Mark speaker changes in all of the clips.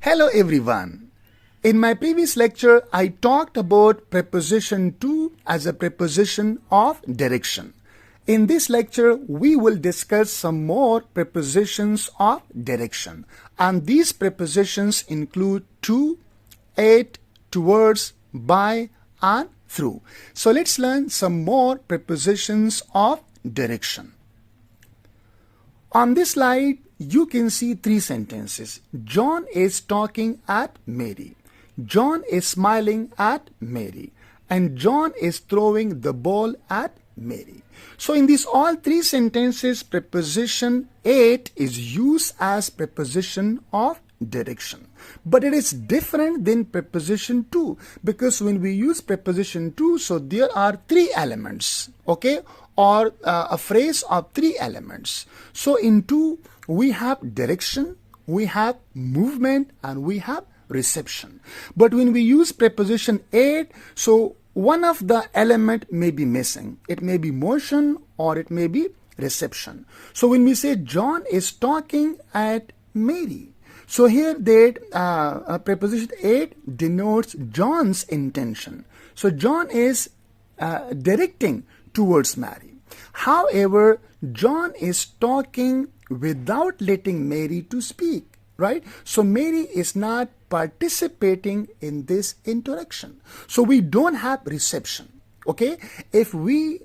Speaker 1: Hello everyone. In my previous lecture, I talked about preposition to as a preposition of direction. In this lecture, we will discuss some more prepositions of direction. And these prepositions include to, at, towards, by, and through. So let's learn some more prepositions of direction. On this slide, you can see three sentences. John is talking at Mary. John is smiling at Mary. And John is throwing the ball at Mary. So in these all three sentences, preposition at is used as preposition of direction. But it is different than preposition to, because when we use preposition to, so there are three elements, okay? Or a phrase of three elements. So in to, we have direction, we have movement, and we have reception. But when we use preposition at, so one of the element may be missing. It may be motion or it may be reception. So when we say John is talking at Mary, so here that preposition at denotes John's intention. So John is directing towards Mary. However, John is talking without letting Mary to speak, right? So Mary is not participating in this interaction. So we don't have reception, okay? If we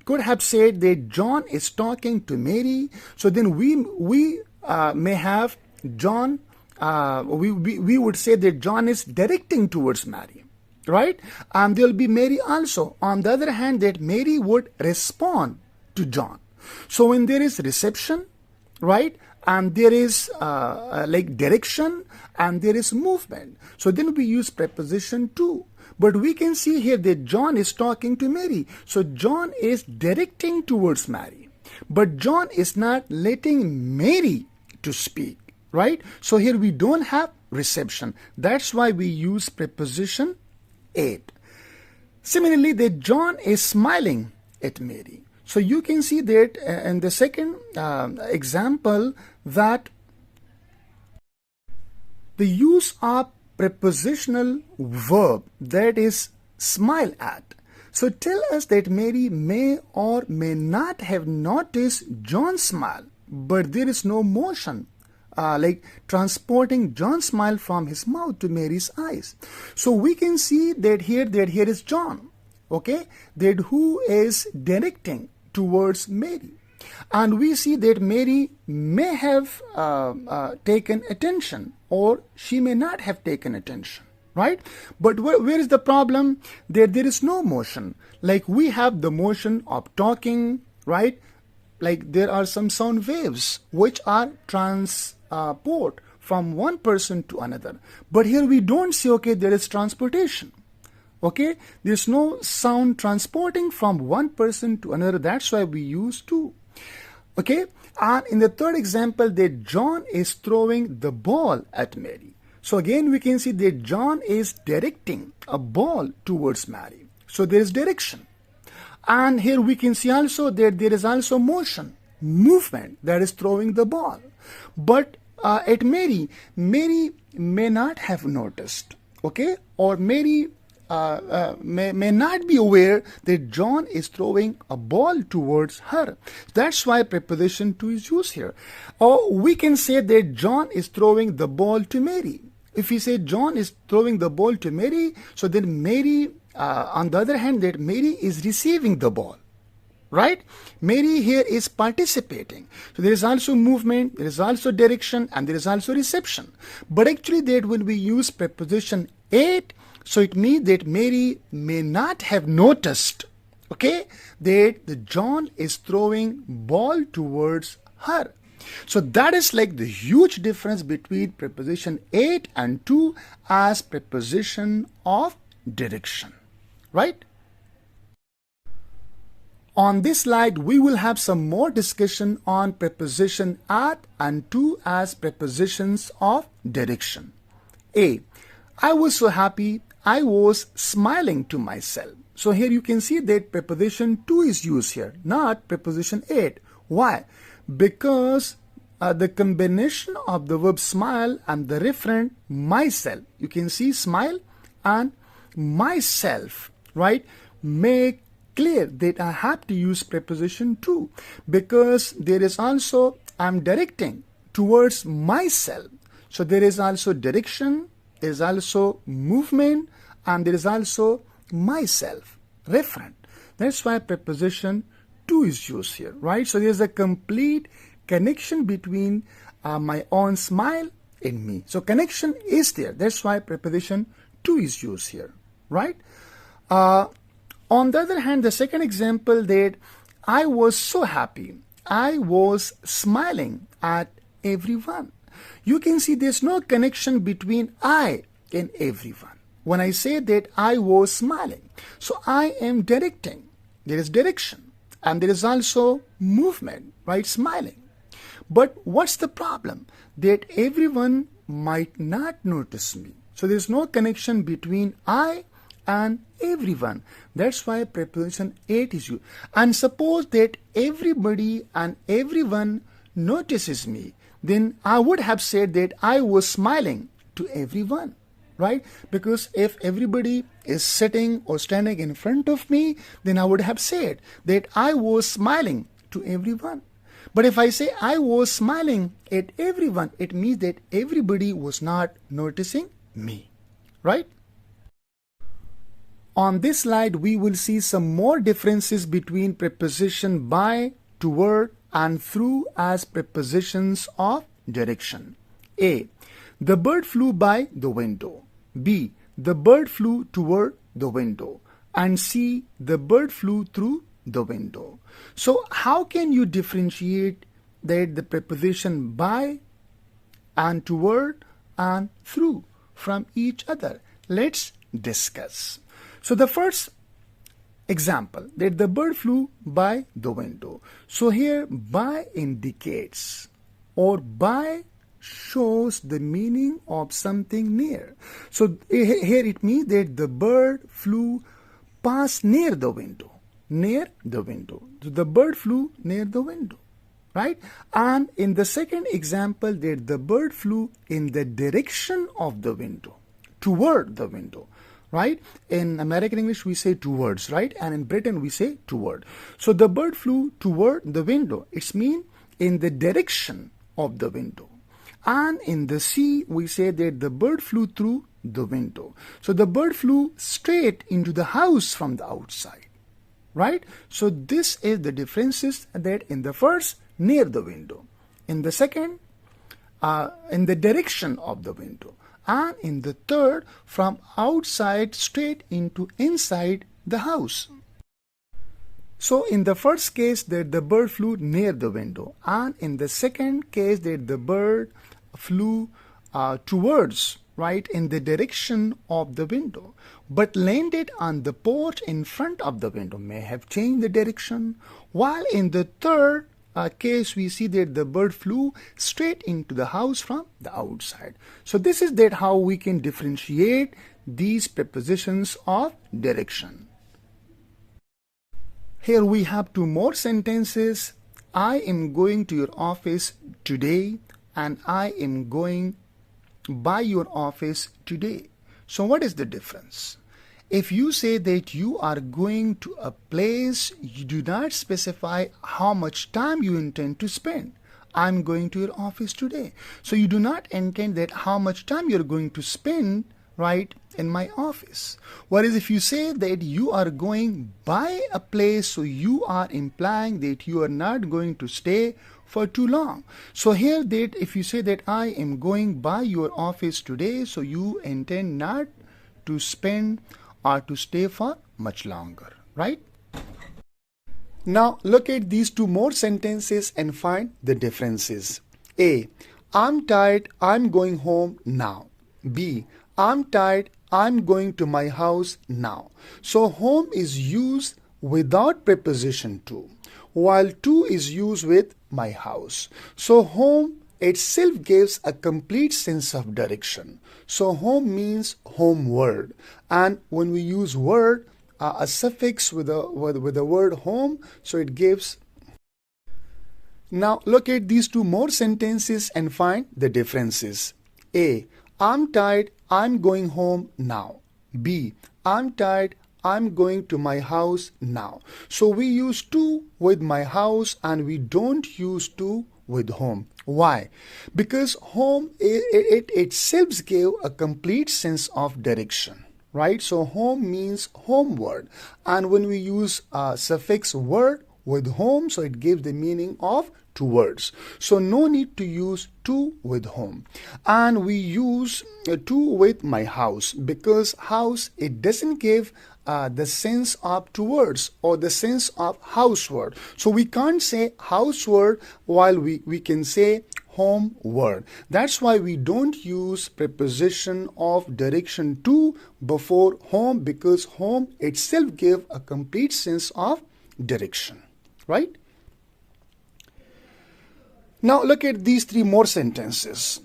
Speaker 1: could have said that John is talking to Mary, so then we may have John, we would say that John is directing towards Mary, right? And there will be Mary also. On the other hand, that Mary would respond to John. So when there is reception, right, and there is like direction and there is movement, so then we use preposition to. But we can see here that John is talking to Mary. So John is directing towards Mary. But John is not letting Mary to speak, right? So here we don't have reception. That's why we use preposition at. Similarly, that John is smiling at Mary. So you can see that in the second example that the use of prepositional verb, that is smile at, so tell us that Mary may or may not have noticed John's smile, but there is no motion like transporting John's smile from his mouth to Mary's eyes. So we can see that here is John, okay, that who is directing towards Mary. And we see that Mary may have taken attention or she may not have taken attention, right? But where is the problem? There is no motion. Like we have the motion of talking, right? Like there are some sound waves which are transport from one person to another. But here we don't see, okay, there is transportation. Okay, there's no sound transporting from one person to another. That's why we use to. Okay, and in the third example, that John is throwing the ball at Mary. So again, we can see that John is directing a ball towards Mary. So there is direction. And here we can see also that there is also motion, movement, that is throwing the ball. But at Mary may not have noticed, okay, or Mary may not be aware that John is throwing a ball towards her. That's why preposition to is used here. Or we can say that John is throwing the ball to Mary. If we say John is throwing the ball to Mary, so then Mary, on the other hand, that Mary is receiving the ball, right? Mary here is participating. So there is also movement, there is also direction, and there is also reception. But actually that when we use preposition at, so it means that Mary may not have noticed, okay, that the John is throwing ball towards her. So that is like the huge difference between preposition at and to as preposition of direction, right? On this slide, we will have some more discussion on preposition at and to as prepositions of direction. A. I was so happy, I was smiling to myself. So here you can see that preposition to is used here, not preposition at. Why? Because the combination of the verb smile and the referent myself. You can see smile and myself, right? Make clear that I have to use preposition to, because there is also I'm directing towards myself. So there is also direction, there is also movement, and there is also myself, referent. That's why preposition to is used here, right? So there's a complete connection between my own smile and me. So connection is there. That's why preposition to is used here, right? On the other hand, the second example, that I was so happy, I was smiling at everyone. You can see there's no connection between I and everyone. When I say that I was smiling, so I am directing. There is direction and there is also movement, right? Smiling. But what's the problem? That everyone might not notice me. So there's no connection between I and everyone. That's why preposition at is used. And suppose that everybody and everyone notices me, then I would have said that I was smiling to everyone, right? Because if everybody is sitting or standing in front of me, then I would have said that I was smiling to everyone. But if I say I was smiling at everyone, it means that everybody was not noticing me, right? On this slide, we will see some more differences between preposition by, toward, and through as prepositions of direction. A. The bird flew by the window. B. The bird flew toward the window. And C. The bird flew through the window. So how can you differentiate that the preposition by and toward and through from each other? Let's discuss. So the first example, that the bird flew by the window. So here by indicates or by shows the meaning of something near. So here it means that the bird flew past near the window. Near the window. So the bird flew near the window, right? And in the second example, that the bird flew in the direction of the window, toward the window, right? In American English, we say towards, right? And in Britain, we say toward. So the bird flew toward the window. It's mean in the direction of the window. And in the C, we say that the bird flew through the window. So the bird flew straight into the house from the outside, right? So this is the differences, that in the first, near the window. In the second, in the direction of the window. And in the third, from outside straight into inside the house. So in the first case, that the bird flew near the window, and in the second case, that the bird flew towards, right, in the direction of the window, but landed on the porch in front of the window, may have changed the direction. While in the third case, we see that the bird flew straight into the house from the outside. So this is that how we can differentiate these prepositions of direction. Here we have two more sentences. I am going to your office today, and I am going by your office today. So what is the difference? If you say that you are going to a place, you do not specify how much time you intend to spend. I'm going to your office today. So you do not intend that how much time you're going to spend, right, in my office. Whereas if you say that you are going by a place, so you are implying that you are not going to stay for too long. So here that if you say that I am going by your office today, so you intend not to spend or to stay for much longer, right? Now look at these two more sentences and find the differences. A. I'm tired, I'm going home now. B. I'm tired, I'm going to my house now. So home is used without preposition to, while to is used with my house. So home itself gives a complete sense of direction. So home means homeward, and when we use word, a suffix with the word home, so it gives. Now look at these two more sentences and find the differences. A. I'm tired, I'm going home now. B. I'm tired, I'm going to my house now. So we use to with my house and we don't use to with home. Why? Because home it itself gave a complete sense of direction, right? So home means homeward, and when we use a suffix word with home, so it gives the meaning of towards. So no need to use to with home. And we use to with my house because house, it doesn't give the sense of towards or the sense of houseward. So we can't say houseward while we can say homeward. That's why we don't use preposition of direction to before home, because home itself gives a complete sense of direction, right? Now look at these three more sentences.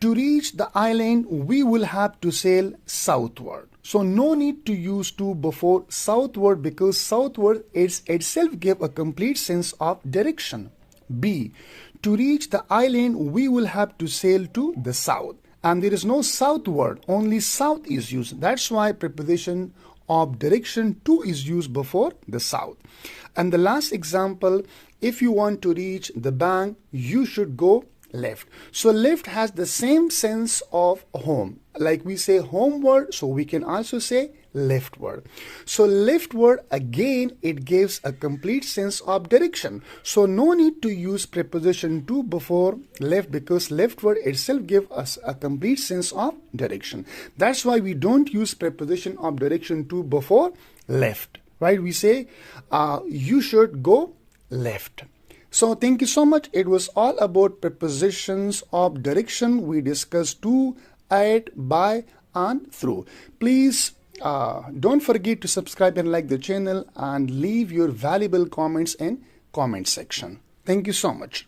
Speaker 1: To reach the island, we will have to sail southward. So no need to use to before southward because southward is itself give a complete sense of direction. B. To reach the island, we will have to sail to the south. And there is no southward, only south is used. That's why preposition of direction to is used before the south. And the last example, if you want to reach the bank, you should go left. So left has the same sense of home. Like we say homeward, so we can also say leftward. So leftward, again, it gives a complete sense of direction. So no need to use preposition to before left because leftward itself gives us a complete sense of direction. That's why we don't use preposition of direction to before left, right? We say you should go left. So thank you so much. It was all about prepositions of direction. We discussed to, at, by, and through. Please don't forget to subscribe and like the channel and leave your valuable comments in comment section. Thank you so much.